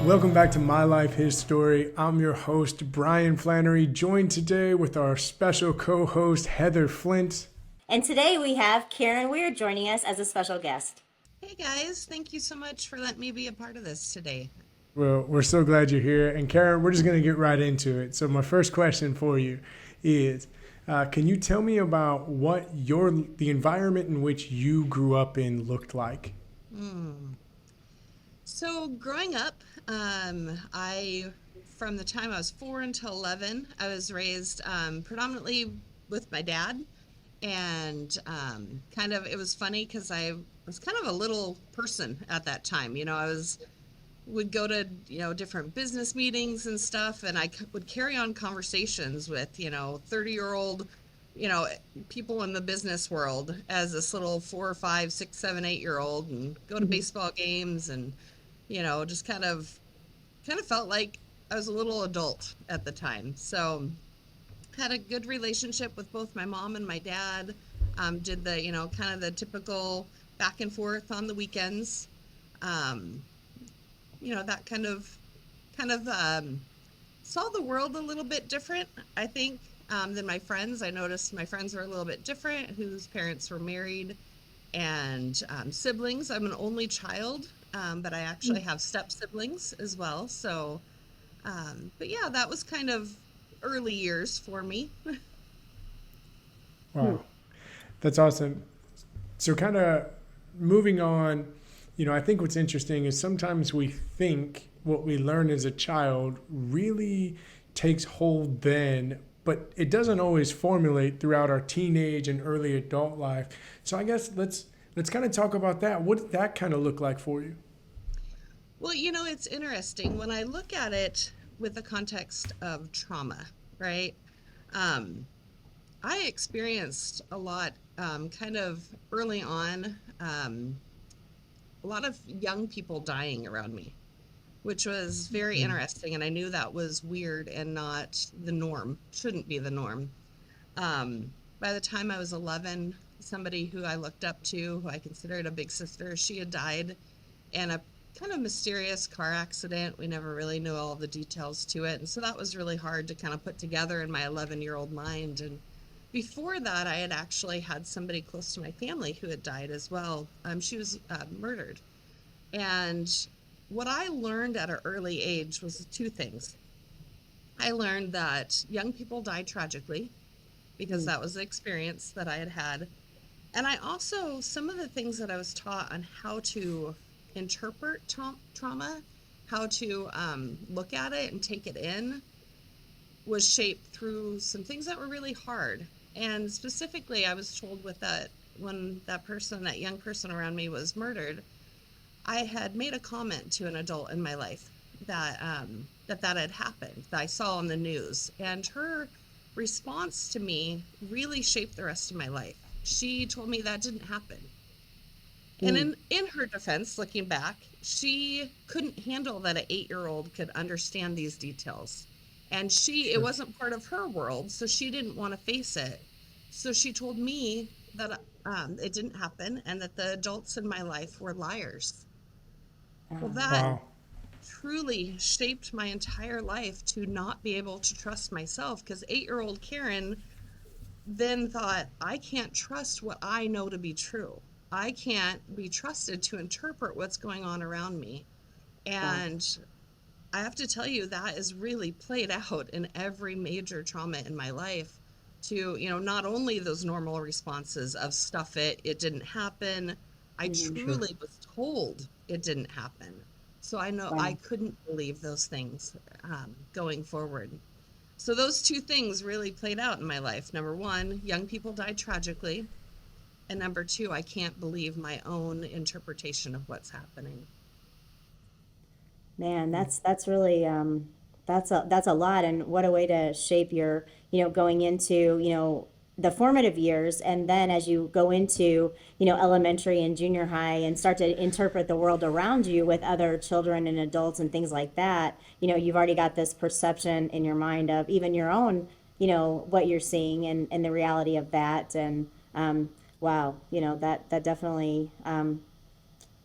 Welcome back to My Life, His Story. I'm your host, Brian Flannery, joined today with our special co-host, Heather Flint. And today we have Carin Weier joining us as a special guest. Hey guys, thank you so much for letting me be a part of this today. Well, we're so glad you're here. And Carin, we're just going to get right into it. So my first question for you is, can you tell me about what the environment in which you grew up in looked like? So growing up, from the time I was 4 until 11, I was raised predominantly with my dad. And it was funny because I was kind of a little person at that time. Would go to, different business meetings and stuff, and I would carry on conversations with, 30-year-old, people in the business world as this little 4 or 5, 6, 7, 8-year-old, and go to baseball games and, just kind of felt like I was a little adult at the time. So had a good relationship with both my mom and my dad. Did the, kind of the typical back and forth on the weekends. That kind of saw the world a little bit different, I think, than my friends. I noticed my friends were a little bit different, whose parents were married, and siblings. I'm an only child, but I actually have step siblings as well. So, but yeah, that was kind of early years for me. Wow, that's awesome. So kind of moving on, I think what's interesting is sometimes we think what we learn as a child really takes hold then, but it doesn't always formulate throughout our teenage and early adult life. So I guess let's kind of talk about that. What did that kind of look like for you? Well, it's interesting when I look at it with the context of trauma, right? I experienced a lot kind of early on, a lot of young people dying around me, which was very interesting. And I knew that was weird and not the norm, shouldn't be the norm. By the time I was 11, somebody who I looked up to, who I considered a big sister, she had died in a kind of mysterious car accident. We never really knew all the details to it. And so that was really hard to kind of put together in my 11-year-old mind. And before that, I had actually had somebody close to my family who had died as well. She was murdered. And what I learned at an early age was two things. I learned that young people die tragically because that was the experience that I had had. And I also, some of the things that I was taught on how to interpret trauma, how to look at it and take it in, was shaped through some things that were really hard. And specifically, I was told with that, when that young person around me was murdered, I had made a comment to an adult in my life that had happened, that I saw on the news. And her response to me really shaped the rest of my life. She told me that didn't happen. And in her defense, looking back, she couldn't handle that an 8-year-old could understand these details. And it wasn't part of her world, so she didn't want to face it. So she told me that it didn't happen and that the adults in my life were liars. Well, that truly shaped my entire life to not be able to trust myself, because 8-year-old Carin then thought, I can't trust what I know to be true. I can't be trusted to interpret what's going on around me. And I have to tell you, that is really played out in every major trauma in my life, to, not only those normal responses of stuff it didn't happen. I truly was told it didn't happen. So I know I couldn't believe those things going forward. So those two things really played out in my life. Number one, young people died tragically. And number two, I can't believe my own interpretation of what's happening. Man, that's really that's a lot, and what a way to shape your, going into, the formative years, and then as you go into, elementary and junior high and start to interpret the world around you with other children and adults and things like that, you've already got this perception in your mind of even your own, what you're seeing and the reality of that. And wow, that definitely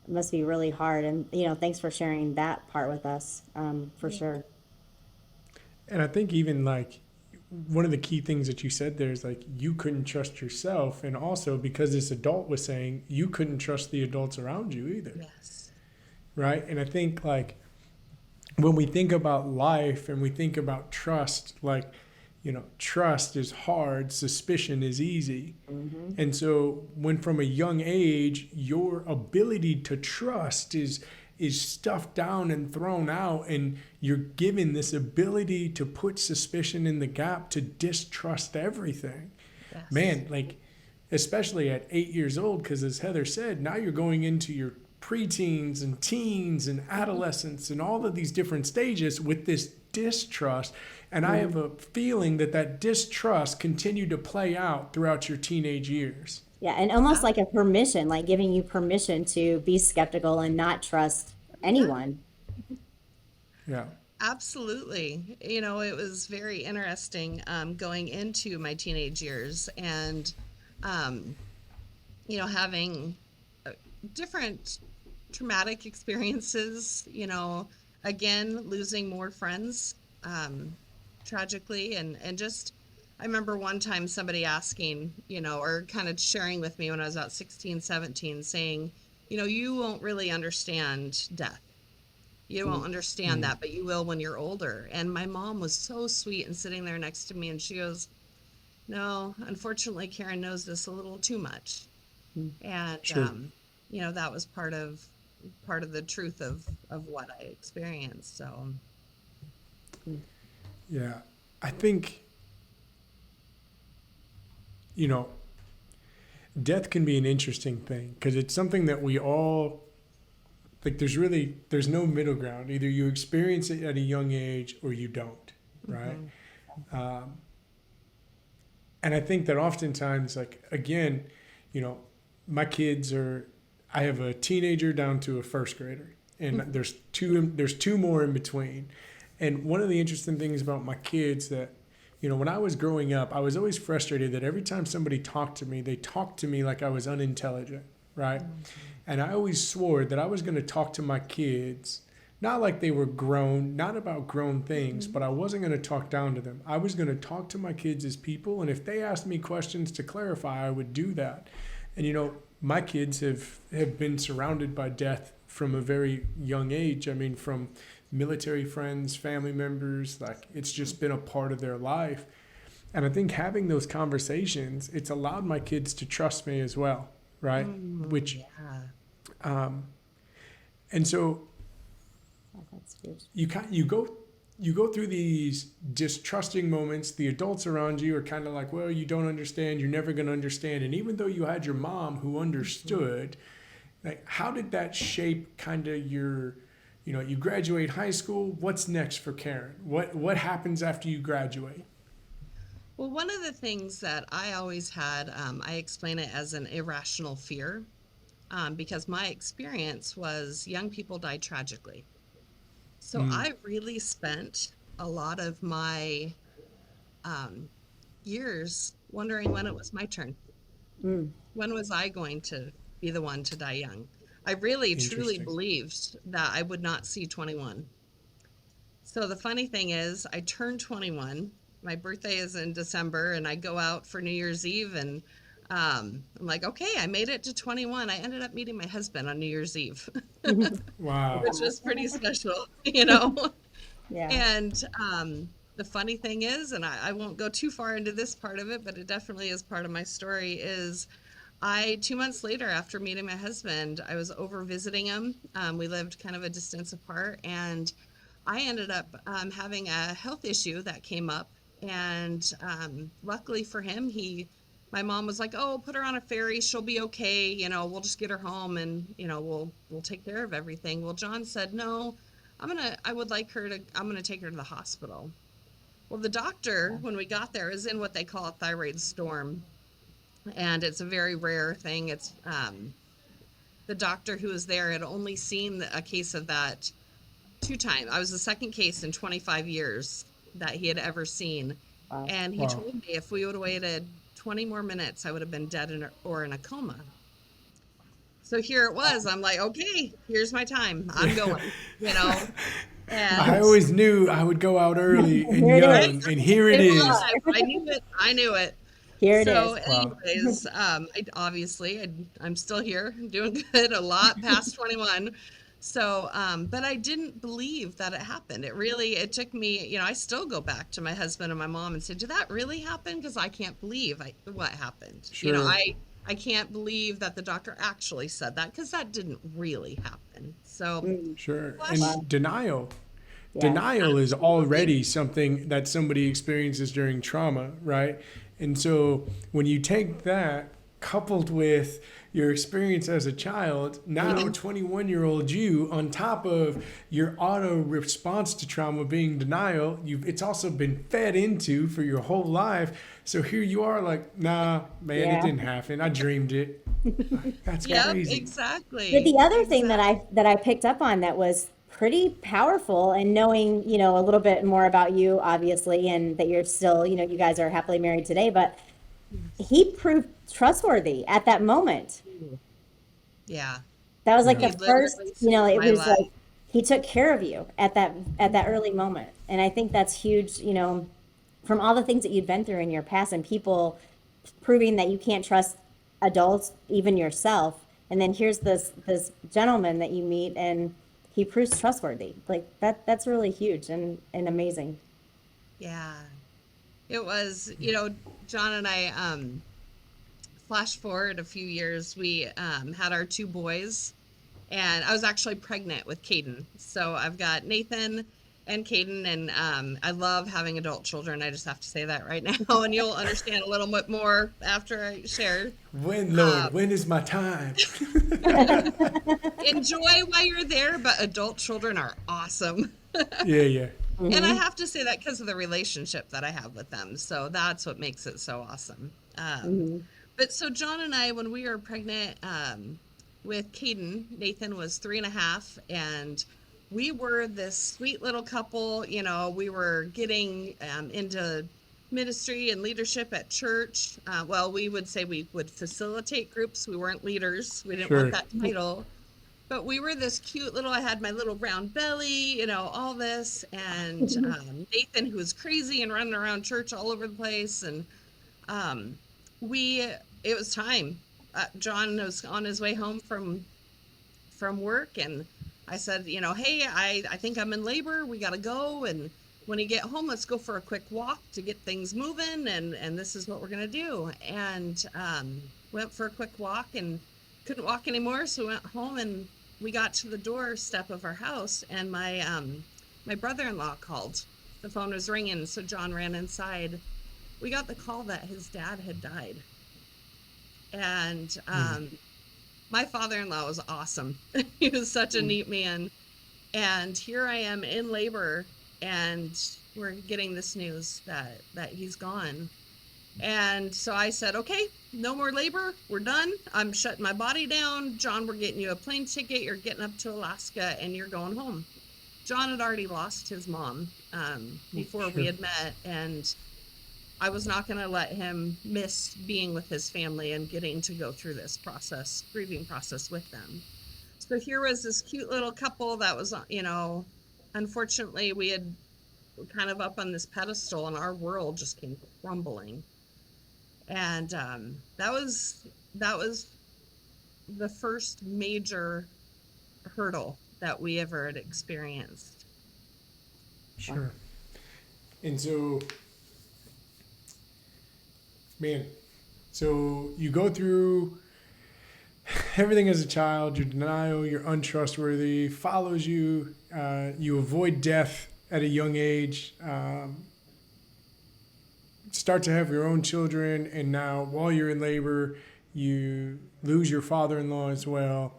It must be really hard. And, thanks for sharing that part with us, for Yeah. sure. And I think even like one of the key things that you said there is like you couldn't trust yourself, and also because this adult was saying you couldn't trust the adults around you either, Yes. right? And I think like when we think about life and we think about trust, like, trust is hard, suspicion is easy. Hmm. And so when from a young age, your ability to trust is stuffed down and thrown out, and you're given this ability to put suspicion in the gap, to distrust everything. Yes. Man, like especially at 8 years old, because as Heather said, now you're going into your preteens and teens and adolescence and all of these different stages with this distrust. And I have a feeling that that distrust continued to play out throughout your teenage years. Yeah, and almost Ab- like a permission, like giving you permission to be skeptical and not trust yeah. anyone. Yeah. Absolutely. It was very interesting going into my teenage years and, um, having different traumatic experiences, again, losing more friends, um, tragically. And just, I remember one time somebody asking, or kind of sharing with me when I was about 16, 17, saying, you won't really understand death. You won't understand Mm. that, but you will when you're older. And my mom was so sweet and sitting there next to me, and she goes, no, unfortunately, Carin knows this a little too much. And Sure. that was part of the truth of what I experienced. So Yeah. I think, you know, death can be an interesting thing because it's something that we all like. There's no middle ground. Either you experience it at a young age or you don't, right? mhm. Um, and I think that oftentimes, like again, you know, my kids are. I have a teenager down to a first grader, and there's two more in between. And one of the interesting things about my kids that, when I was growing up, I was always frustrated that every time somebody talked to me, they talked to me like I was unintelligent, right? And I always swore that I was going to talk to my kids, not like they were grown, not about grown things, Mhm. but I wasn't going to talk down to them. I was going to talk to my kids as people. And if they asked me questions to clarify, I would do that. And, my kids have been surrounded by death from a very young age. I mean, from military friends, family members, like it's just been a part of their life. And I think having those conversations, it's allowed my kids to trust me as well, right? Which, Yeah. um, and so Oh, that's good. you go through these distrusting moments. The adults around you are kind of like, well, you don't understand. You're never going to understand. And even though you had your mom who Mhm. understood, like, how did that shape kind of your, you graduate high school? What's next for Carin? What happens after you graduate? Well, one of the things that I always had, I explain it as an irrational fear, because my experience was young people die tragically. So Mm, I really spent a lot of my um, years wondering when it was my turn. Mm. When was I going to be the one to die young? I really truly interesting. believed that I would not see 21. So the funny thing is, I turned 21. My birthday is in December, and I go out for New Year's Eve, and I'm like, okay, I made it to 21. I ended up meeting my husband on New Year's Eve, Wow. which was pretty special. Yeah. And the funny thing is, and I won't go too far into this part of it, but it definitely is part of my story, is 2 months later, after meeting my husband, I was over visiting him. We lived kind of a distance apart, and I ended up having a health issue that came up. And luckily for him, my mom was like, "Oh, put her on a ferry. She'll be okay. We'll just get her home, and we'll take care of everything." Well, John said, "No, I'm gonna take her to the hospital." Well, the doctor, when we got there, is in what they call a thyroid storm, and it's a very rare thing. It's the doctor who was there had only seen a case of that 2 times. I was the second case in 25 years that he had ever seen. Wow. And he Wow. told me if we would have waited 20 more minutes, I would have been dead or in a coma. So here it was. I'm like, okay, here's my time. I'm going, you know. I And always knew I would go out early and Here it is. right, young, and here it it was. is. I knew it. I knew it. Here it is. So, Wow. anyways, I'm still here, doing good, a lot past 21. So, but I didn't believe that it happened. It took me, I still go back to my husband and my mom and say, did that really happen? Because I can't believe what happened. Sure. I can't believe that the doctor actually said that because that didn't really happen. So, Mm, Sure. bless And denial. yeah. Denial is absolutely. already something that somebody experiences during trauma, right? And so when you take that coupled with your experience as a child, now Mhm. 21-year-old you, on top of your auto response to trauma being denial, it's also been fed into for your whole life. So here you are like, nah, man, it Yeah. didn't happen. I dreamed it. That's Yep, crazy. But exactly. the other thing that Exactly. I picked up on that was pretty powerful, and knowing, a little bit more about you, obviously, and that you're still, you guys are happily married today, but Yes. he proved trustworthy at that moment. Ooh, yeah. That was like Yeah. He the literally first, saved it my was life. like he took care of you at that early moment. And I think that's huge, from all the things that you've been through in your past and people proving that you can't trust adults, even yourself. And then here's this gentleman that you meet and he proves trustworthy. Like that's really huge and amazing. Yeah. It was, John and I, flash forward a few years, we had our two boys, and I was actually pregnant with Caden. So I've got Nathan and Caden, and I love having adult children. I just have to say that right now, and you'll understand a little bit more after I share. When, Um, Lord, when is my time? Enjoy while you're there, but adult children are awesome. Yeah, yeah. And I Hmm. have to say that because of the relationship that I have with them. So that's what makes it so awesome. Hmm. But so John and I, when we were pregnant with Caden, Nathan was 3.5, and we were this sweet little couple. We were getting into ministry and leadership at church. Well, we would say we would facilitate groups. We weren't leaders. We didn't want Sure. that title. But we were this cute little, I had my little round belly, all this. And Nathan, who was crazy and running around church all over the place. And um, we, it was time. John was on his way home from work. And I said, hey, I think I'm in labor. We got to go. And when you get home, let's go for a quick walk to get things moving. And this is what we're going to do. And went for a quick walk and couldn't walk anymore. So we went home and we got to the doorstep of our house, and my brother-in-law called. The phone was ringing, so John ran inside. We got the call that his dad had died. And my father-in-law was awesome. He was such a neat man. And here I am in labor, and we're getting this news that he's gone. And so I said, okay, no more labor. We're done. I'm shutting my body down. John, we're getting you a plane ticket. You're getting up to Alaska and you're going home. John had already lost his mom before we Sure. had met. And I was not going to let him miss being with his family and getting to go through this grieving process with them. So here was this cute little couple that was, unfortunately, we had kind of up on this pedestal and our world just came crumbling. And that was the first major hurdle that we ever had experienced. Sure. And so, man, so you go through everything as a child, your denial, you're untrustworthy, follows you, you avoid death at a young age, start to have your own children, and now while you're in labor, you lose your father in law as well.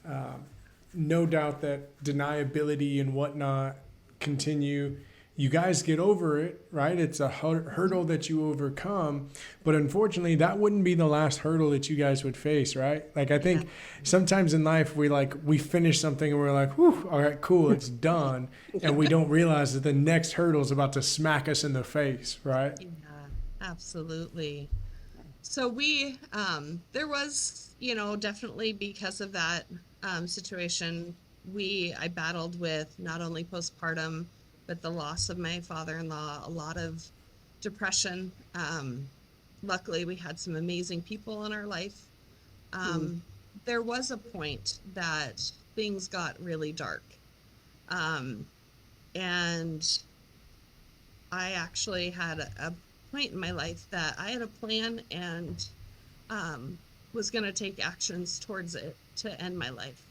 Um, no doubt that deniability and whatnot continue. You guys get over it, right? It's a hurdle that you overcome. But unfortunately, that wouldn't be the last hurdle that you guys would face, right? Like, I Yeah. think sometimes in life, we finish something and we're like, whew, all right, cool, it's done. And we don't realize that the next hurdle is about to smack us in the face, right? Yeah, absolutely. So there was, definitely because of that situation, I battled with not only postpartum, but the loss of my father-in-law, a lot of depression. Luckily, we had some amazing people in our life. Mm, Um, there was a point that things got really dark. Um, and I actually had a point in my life that I had a plan and um, was going to take actions towards it to end my life.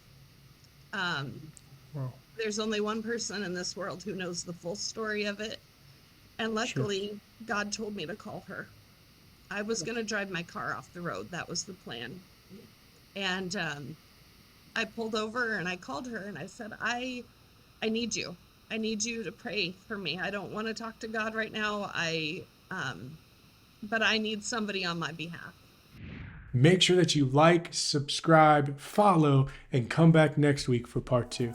Um, Well, there's only one person in this world who knows the full story of it. And sure. luckily, God told me to call her. I was going to drive my car off the road. That was the plan. And I pulled over and I called her and I said, I need you. I need you to pray for me. I don't want to talk to God right now. But I need somebody on my behalf. Make sure that you like, subscribe, follow, and come back next week for part 2.